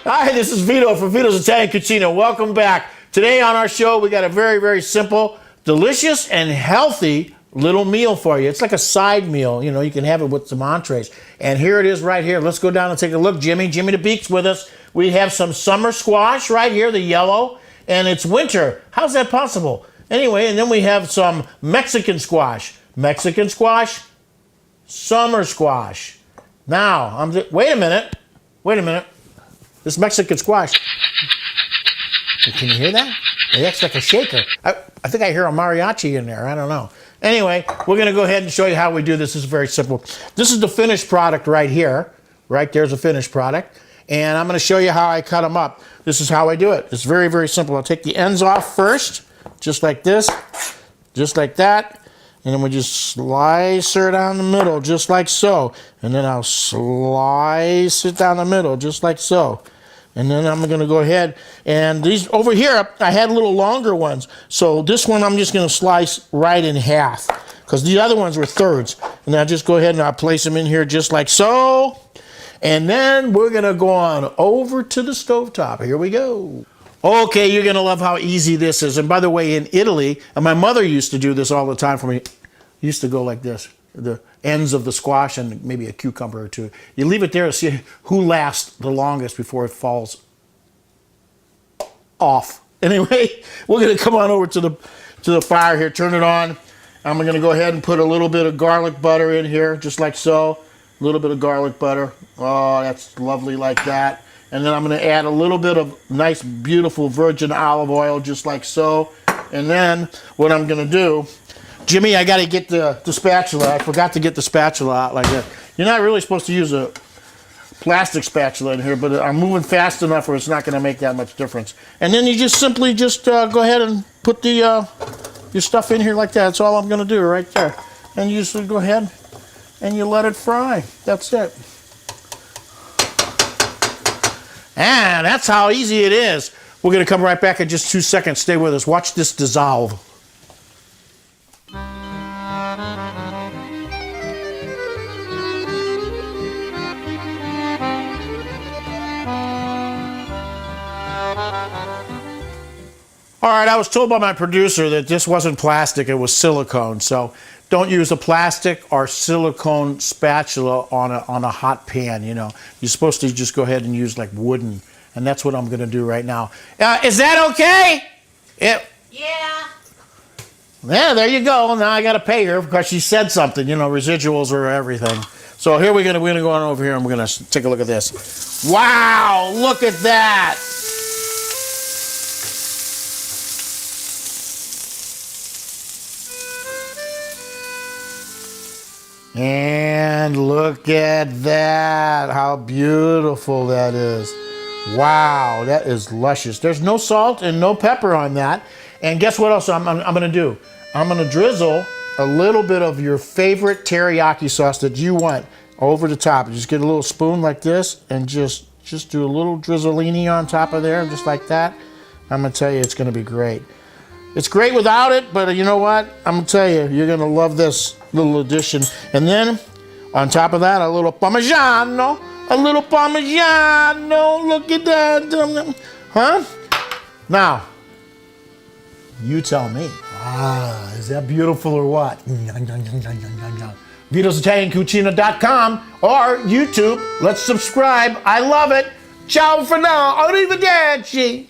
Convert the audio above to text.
Hi, this is Vito from Vito's Italian Cucina. Welcome back. Today on our show, we got a very, very simple, delicious, and healthy little meal for you. It's like a side meal. You know, you can have it with some entrees. And here it is right here. Let's go down and take a look. Jimmy the Beak's with us. We have some summer squash right here, the yellow, and it's winter. How's that possible? Anyway, and then we have some Mexican squash. Mexican squash, summer squash. Now, wait a minute. This Mexican squash. Can you hear that? That's like a shaker. I think I hear a mariachi in there. I don't know. Anyway, we're going to go ahead and show you how we do this. This is very simple. This is the finished product right here. Right there's a finished product. And I'm going to show you how I cut them up. This is how I do it. It's very, very simple. I'll take the ends off first, just like this, just like that. And then we just slice her down the middle, just like so. And then I'll slice it down the middle, just like so. And then I'm going to go ahead, and these over here, I had little longer ones. So this one I'm just going to slice right in half, because the other ones were thirds. And I'll just go ahead and I'll place them in here just like so. And then we're going to go on over to the stovetop. Here we go. Okay, you're going to love how easy this is. And by the way, in Italy, and my mother used to do this all the time for me, used to go like this, the ends of the squash and maybe a cucumber or two. You leave it there to see who lasts the longest before it falls off. Anyway, we're going to come on over to the fire here, turn it on. I'm going to go ahead and put a little bit of garlic butter in here, just like so. A little bit of garlic butter. Oh, that's lovely like that. And then I'm going to add a little bit of nice, beautiful virgin olive oil, just like so. And then what I'm going to do, Jimmy, I got to get the spatula. I forgot to get the spatula out like that. You're not really supposed to use a plastic spatula in here, but I'm moving fast enough where it's not going to make that much difference. And then you just simply go ahead and put your stuff in here like that. That's all I'm going to do right there. And you just go ahead and you let it fry. That's it. And that's how easy it is. We're going to come right back in just 2 seconds. Stay with us. Watch this dissolve. All right, I was told by my producer that this wasn't plastic, it was silicone. So don't use a plastic or silicone spatula on a hot pan, you know. You're supposed to just go ahead and use like wooden. And that's what I'm going to do right now. Is that okay? Yeah. Yeah, there you go. Now I got to pay her because she said something, you know, residuals or everything. So here we're going to go on over here and we're going to take a look at this. Wow, look at that. And look at that, how beautiful that is. Wow, that is luscious. There's no salt and no pepper on that. And guess what else I'm going to do? I'm going to drizzle a little bit of your favorite teriyaki sauce that you want over the top. Just get a little spoon like this and just do a little drizzolini on top of there, just like that. I'm going to tell you, it's going to be great. It's great without it, but you know what? I'm going to tell you, you're going to love this little addition. And then, on top of that, a little Parmesan. A little Parmesan. Look at that. Huh? Now, you tell me. Is that beautiful or what? VitosItalianCucina.com or YouTube. Let's subscribe. I love it. Ciao for now. Arrivederci.